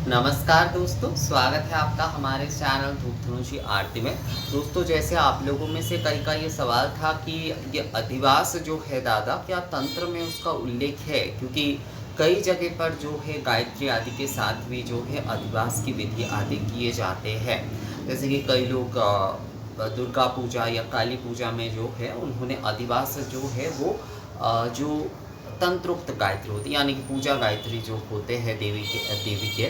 नमस्कार दोस्तों, स्वागत है आपका हमारे चैनल धूप धनुषी आरती में। दोस्तों, जैसे आप लोगों में से कई का ये सवाल था कि ये अधिवास जो है दादा, क्या तंत्र में उसका उल्लेख है? क्योंकि कई जगह पर जो है गायत्री आदि के साथ भी जो है अधिवास की विधि आदि किए जाते हैं। जैसे कि कई लोग दुर्गा पूजा या काली पूजा में जो है उन्होंने अधिवास जो है वो जो तंत्रोक्त गायत्री होती है, यानी कि पूजा गायत्री जो होते हैं देवी के,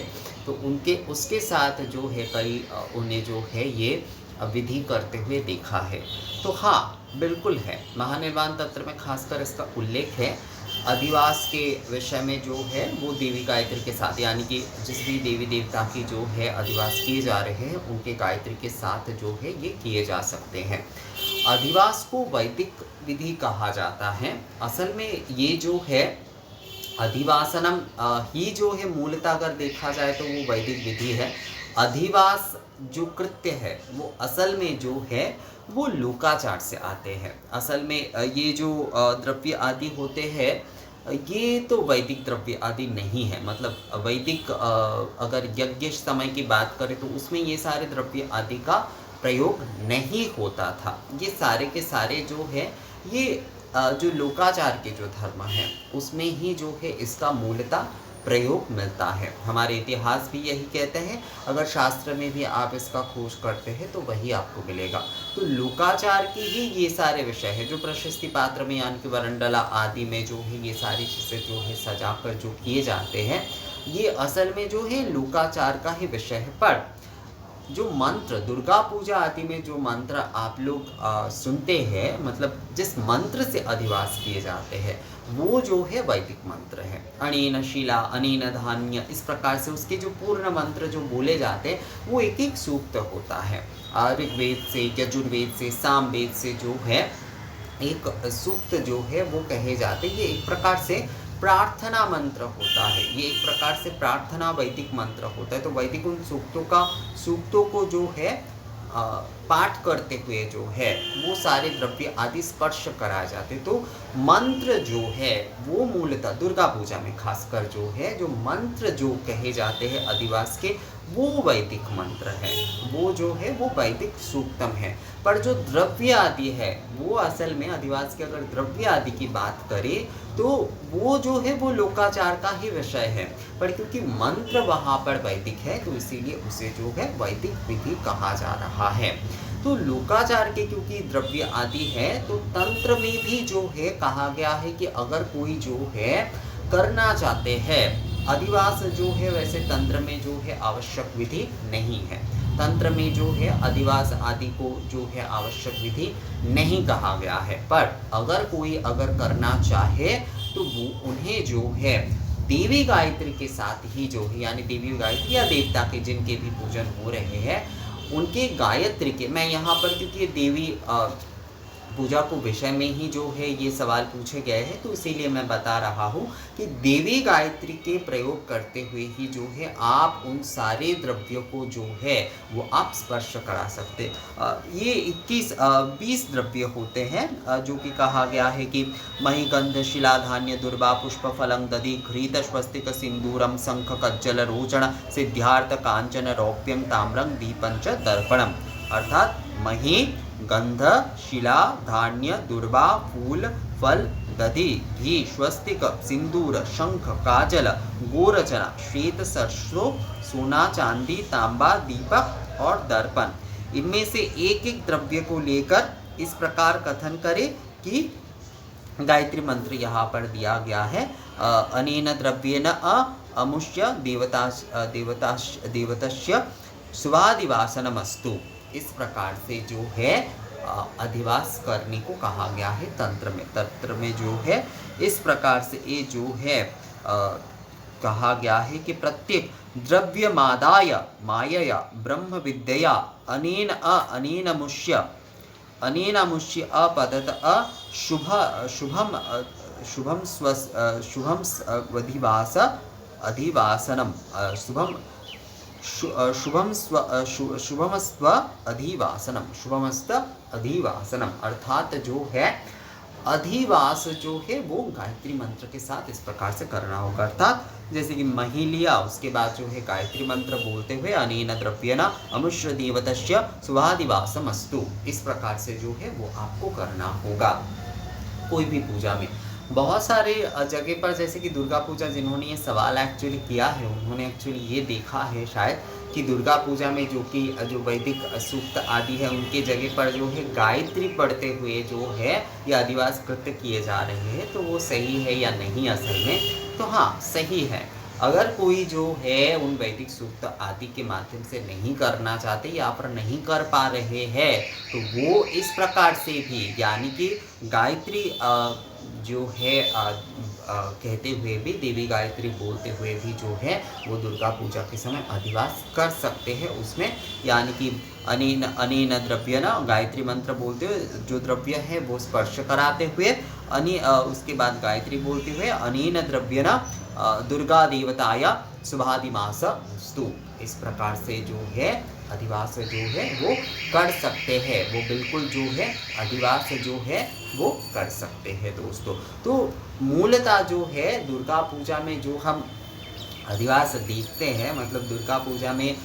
तो उनके उसके साथ जो है कई उन्हें जो है ये विधि करते हुए देखा है। तो हाँ, बिल्कुल है, महानिर्वाण तंत्र में खासकर इसका उल्लेख है। अधिवास के विषय में जो है वो देवी गायत्री के साथ, यानी कि जिस भी देवी देवता की जो है अधिवास किए जा रहे हैं उनके गायत्री के साथ जो है ये किए जा सकते हैं। अधिवास को वैदिक विधि कहा जाता है। असल में ये जो है अधिवासनम ही जो है मूलतः अगर देखा जाए तो वो वैदिक विधि है। अधिवास जो कृत्य है वो असल में जो है वो लोकाचार से आते हैं। असल में ये जो द्रव्य आदि होते हैं ये तो वैदिक द्रव्य आदि नहीं है। मतलब वैदिक अगर यज्ञ समय की बात करें तो उसमें ये सारे द्रव्य आदि का प्रयोग नहीं होता था। ये सारे के सारे जो है ये जो लोकाचार के जो धर्म है उसमें ही जो है इसका मूलतः प्रयोग मिलता है। हमारे इतिहास भी यही कहते हैं, अगर शास्त्र में भी आप इसका खोज करते हैं तो वही आपको मिलेगा। तो लोकाचार की ही ये सारे विषय है जो प्रशस्ति पात्र में, यानी कि वरंडला आदि में जो है ये सारी चीज़ें जो है सजाकर जो किए जाते हैं ये असल में जो है लोकाचार का ही विषय है। पर जो मंत्र दुर्गा पूजा आदि में जो मंत्र आप लोग सुनते हैं, मतलब जिस मंत्र से अधिवास किए जाते हैं वो जो है वैदिक मंत्र है। अनेन शिला अनेन धान्य, इस प्रकार से उसके जो पूर्ण मंत्र जो बोले जाते हैं वो एक एक सूक्त होता है। ऋग्वेद से, यजुर्वेद से, सामवेद से जो है एक सूक्त जो है वो कहे जाते हैं। ये एक प्रकार से प्रार्थना मंत्र होता है। ये एक प्रकार से प्रार्थना वैदिक मंत्र होता है। तो वैदिक उन सूक्तों को जो है पाठ करते हुए जो है वो सारे द्रव्य आदि स्पर्श कराए जाते। तो मंत्र जो है वो मूलतः दुर्गा पूजा में खासकर जो है जो मंत्र जो कहे जाते हैं अधिवास के वो वैदिक मंत्र है, वो जो है वो वैदिक सूक्तम है। पर जो द्रव्य आदि है वो असल में अधिवास के अगर द्रव्य आदि की बात करें तो वो जो है वो लोकाचार का ही विषय है। पर क्योंकि मंत्र वहाँ पर वैदिक है तो इसीलिए उसे जो है वैदिक विधि कहा जा रहा है। तो लोकाचार के क्योंकि द्रव्य आदि है तो तंत्र में भी जो है कहा गया है कि अगर कोई जो है करना चाहते हैं अधिवास जो है, वैसे तंत्र में जो है आवश्यक विधि नहीं है। तंत्र में जो है अधिवास आदि को जो है आवश्यक विधि नहीं कहा गया है। पर अगर कोई करना चाहे तो वो उन्हें जो है देवी गायत्री के साथ ही जो है, यानी देवी गायत्री या देवता के जिनके भी पूजन हो रहे हैं उनके गायत्री के, मैं यहाँ पर क्योंकि देवी पूजा को विषय में ही जो है ये सवाल पूछे गए हैं तो इसीलिए मैं बता रहा हूँ कि देवी गायत्री के प्रयोग करते हुए ही जो है आप उन सारे द्रव्यों को जो है वो आप स्पर्श करा सकते। ये 20 द्रव्य होते हैं जो कि कहा गया है कि महीगंध शिला धान्य दुर्वा पुष्प फलं दधि घृत स्वस्तिक सिंदूरम शंख कज्जल रोचन सिद्धार्थ कांचन रौप्यं ताम्रं दीपंच दर्पणम। अर्थात मही, गंध, शिला, धान्य, दुर्वा, फूल, फल, दधि, घी, स्वस्तिक, सिंदूर, शंख, काजल, गोरचना, श्वेत सरसों, सोना, चांदी, तांबा, दीपक और दर्पण, इनमें से एक एक द्रव्य को लेकर इस प्रकार कथन करें कि गायत्री मंत्र यहाँ पर दिया गया है। अनेन द्रव्येन अमुष्य देवतस्य स्वादिवासनमस्तु। इस प्रकार से जो है अधिवास करने को कहा गया है तंत्र में जो है इस प्रकार से ये जो है कहा गया है कि प्रत्येक द्रव्य मादाय मायया ब्रह्म विद्या अनेन मुष्य अपदत शुभम अधिवासनम शुभमस्व अधिवासनम। अर्थात जो है अधिवास जो है वो गायत्री मंत्र के साथ इस प्रकार से करना होगा। अर्थात जैसे कि मही लिया, उसके बाद जो है गायत्री मंत्र बोलते हुए अनेन द्रव्येन अमुष्य देवतस्य शुभादिवासमस्तु, इस प्रकार से जो है वो आपको करना होगा कोई भी पूजा में। बहुत सारे जगह पर, जैसे कि दुर्गा पूजा, जिन्होंने ये सवाल एक्चुअली किया है उन्होंने एक्चुअली ये देखा है शायद कि दुर्गा पूजा में जो वैदिक सूक्त आदि है उनके जगह पर जो है गायत्री पढ़ते हुए जो है ये अधिवास कृत्य किए जा रहे हैं, तो वो सही है या नहीं असल में? तो हाँ, सही है। अगर कोई जो है उन वैदिक सूक्त आदि के माध्यम से नहीं करना चाहते या फिर नहीं कर पा रहे हैं, तो वो इस प्रकार से भी, यानी कि गायत्री जो है कहते हुए भी, देवी गायत्री बोलते हुए भी जो है वो दुर्गा पूजा के समय अधिवास कर सकते हैं उसमें। यानी कि अनेन अनेन द्रव्य न, गायत्री मंत्र बोलते हुए जो द्रव्य है वो स्पर्श कराते हुए, उसके बाद गायत्री बोलते हुए अनेन द्रव्य न दुर्गा देवताया शुभादिमास स्तु, इस प्रकार से जो है अधिवास जो है वो कर सकते हैं। वो बिल्कुल जो है अधिवास जो है वो कर सकते हैं दोस्तों। तो मूलतः जो है दुर्गा पूजा में जो हम अधिवास देखते हैं, मतलब दुर्गा पूजा में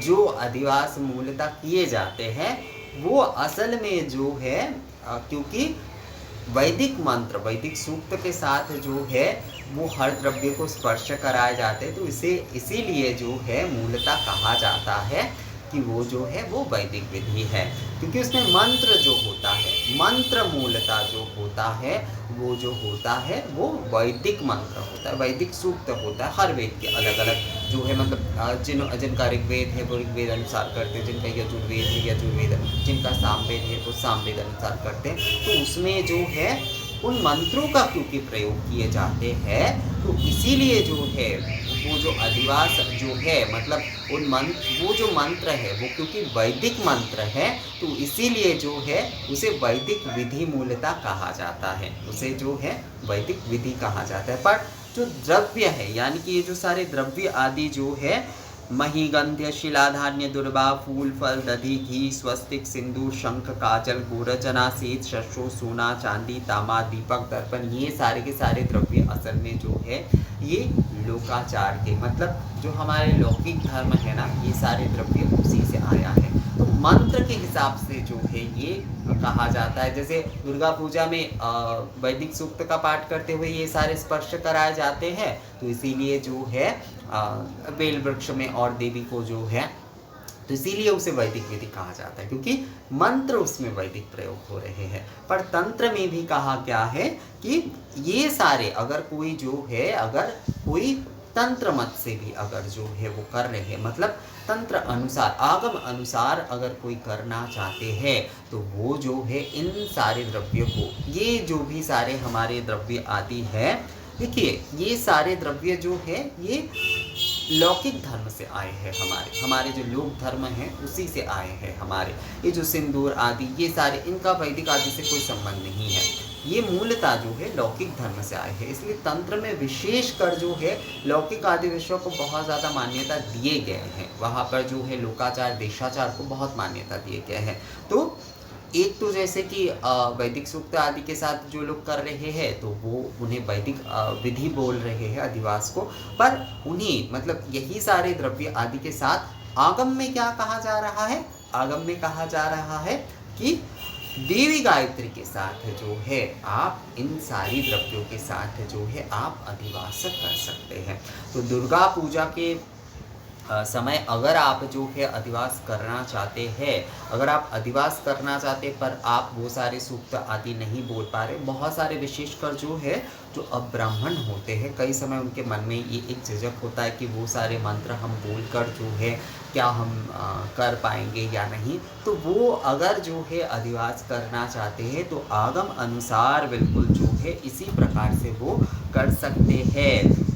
जो अधिवास मूलतः किए जाते हैं वो असल में जो है क्योंकि वैदिक मंत्र, वैदिक सूक्त के साथ जो है वो हर द्रव्य को स्पर्श कराए जाते हैं, तो इसीलिए जो है मूलतः कहा जाता है कि वो जो है वो वैदिक विधि है, क्योंकि उसमें मंत्र जो होता है, मंत्र मूलतः जो होता है वो जो होता है वो वैदिक मंत्र होता है, वैदिक सूक्त होता है। हर वेद के अलग अलग जो है, मतलब जिनका ऋग्वेद है वो ऋग्वेद अनुसार करते हैं, जिनका यजुर्वेद है यजुर्वेद, जिनका सामवेद है वो सामवेद अनुसार करते हैं। तो उसमें जो है उन मंत्रों का क्योंकि प्रयोग किए जाते हैं, तो इसीलिए जो है वो जो अधिवास जो है, मतलब वो जो मंत्र है वो क्योंकि वैदिक मंत्र है, तो इसीलिए जो है उसे वैदिक विधि मूलतः कहा जाता है, उसे जो है वैदिक विधि कहा जाता है। पर जो द्रव्य है, यानी कि ये जो सारे द्रव्य आदि जो है, मही गंध्य शिलाधान्य दुर्वा फूल फल दधि घी स्वस्तिक सिंदूर शंख काजल गोरचना सेत शस्त्रो सोना चांदी तामा दीपक दर्पण, ये सारे के सारे द्रव्य असल में जो है ये लोकाचार के, मतलब जो हमारे लौकिक धर्म है ना, ये सारे द्रव्य उसी से आया है। तो मंत्र के हिसाब से जो है ये कहा जाता है। जैसे दुर्गा पूजा में वैदिक सूक्त का पाठ करते हुए ये सारे स्पर्श कराए जाते हैं, तो इसीलिए जो है बेल वृक्ष में और देवी को जो है, तो इसीलिए उसे वैदिक विधि कहा जाता है, क्योंकि मंत्र उसमें वैदिक प्रयोग हो रहे हैं। पर तंत्र में भी कहा क्या है कि ये सारे, अगर कोई जो है, अगर कोई तंत्र मत से भी अगर जो है वो कर रहे हैं, मतलब तंत्र अनुसार, आगम अनुसार अगर कोई करना चाहते हैं, तो वो जो है इन सारे द्रव्यों को, ये जो भी सारे हमारे द्रव्य आदि है, देखिए ये सारे द्रव्य जो है ये लौकिक धर्म से आए हैं, हमारे जो लोक धर्म है उसी से आए हैं। हमारे ये जो सिंदूर आदि, ये सारे, इनका वैदिक आदि से कोई संबंध नहीं है, ये मूलतः जो है लौकिक धर्म से आए हैं। इसलिए तंत्र में विशेषकर जो है लौकिक आदि विषयों को बहुत ज़्यादा मान्यता दिए गए हैं, वहाँ पर जो है लोकाचार देशाचार को बहुत मान्यता दिए गए हैं। तो एक तो जैसे कि वैदिक सूक्त आदि के साथ जो लोग कर रहे हैं, तो वो उन्हें वैदिक विधि बोल रहे हैं अधिवास को, पर उन्हीं, मतलब यही सारे द्रव्य आदि के साथ आगम में क्या कहा जा रहा है, आगम में कहा जा रहा है कि देवी गायत्री के साथ जो है आप इन सारी द्रव्यों के साथ जो है आप अधिवास कर सकते हैं। तो दुर्गा पूजा के समय अगर आप जो है अधिवास करना चाहते हैं, अगर आप अधिवास करना चाहते पर आप वो सारे सूक्त आदि नहीं बोल पा रहे, बहुत सारे विशेषकर जो है जो अब्राह्मण होते हैं, कई समय उनके मन में ये एक झिझक होता है कि वो सारे मंत्र हम बोलकर जो है क्या हम कर पाएंगे या नहीं, तो वो अगर जो है अधिवास करना चाहते हैं तो आगम अनुसार बिल्कुल जो है इसी प्रकार से वो कर सकते हैं।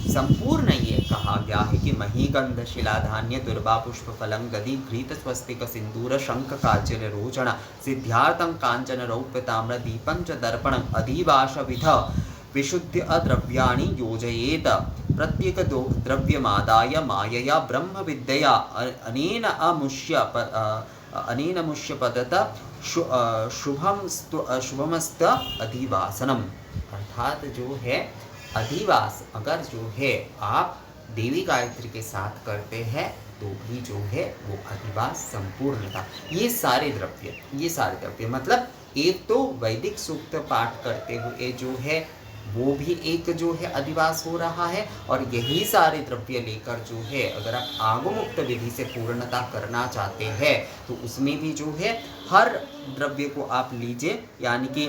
संपूर्ण ये कहा गया है कि महीगंध शिलाधान्य दुर्वा पुष्प फलं गदी घृत स्वस्तिक सिंदूर शंख कांचन रोचण सिद्ध्यार्थं कांचन रौप्य ताम्र दीपं च दर्पणं अधिवास विध विशुद्ध द्रव्याणि योजयेत प्रत्येक द्रव्यमादाय मायया ब्रह्म विद्यया अनेन मुष्य पदत शुभमस्त अधिवासनम, अर्थात जो है अधिवास अगर जो है आप देवी गायत्री के साथ करते हैं तो भी जो है वो अधिवास संपूर्ण था। ये सारे द्रव्य मतलब एक तो वैदिक सूक्त पाठ करते हुए जो है वो भी एक जो है अधिवास हो रहा है, और यही सारे द्रव्य लेकर जो है अगर आप आगमुक्त विधि से पूर्णता करना चाहते हैं तो उसमें भी जो है हर द्रव्य को आप लीजिए, यानी कि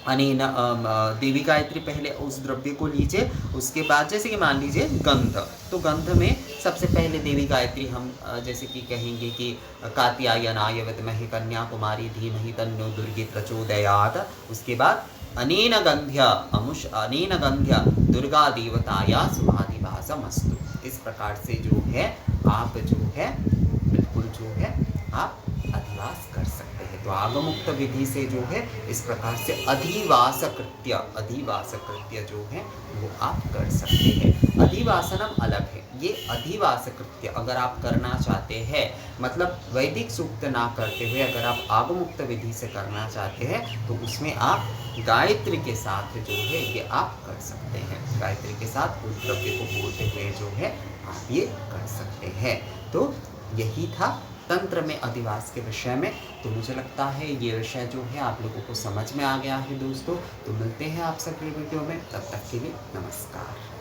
अनेन देवी गायत्री पहले उस द्रव्य को लीजिए, उसके बाद जैसे कि मान लीजिए गंध, तो गंध में सबसे पहले देवी गायत्री हम जैसे कि कहेंगे कि कात्यायनाय विद्महे कन्याकुमारी धीमहि तन्नो दुर्गे प्रचोदयात्। उसके बाद अनेन गंध्य दुर्गा देवताया शुभाधिवासमस्तु। इस प्रकार से जो है आप जो है बिल्कुल जो है आप अधिवास कर सकते हैं। तो आगमुक्त विधि से जो है इस प्रकार से अधिवास कृत्य जो है वो आप कर सकते हैं। अधिवासनम अलग है, ये अधिवास कृत्य अगर आप करना चाहते हैं, मतलब वैदिक सूक्त ना करते हुए अगर आप आगमुक्त विधि से करना चाहते हैं तो उसमें आप गायत्री के साथ जो है ये आप कर सकते हैं। गायत्री के साथ उस द्रव्य को बोलते हुए जो है आप ये कर सकते हैं। तो यही था तंत्र में अधिवास के विषय में। तो मुझे लगता है ये विषय जो है आप लोगों को समझ में आ गया है दोस्तों। तो मिलते हैं आप सबके वीडियो में, तब तक के लिए नमस्कार।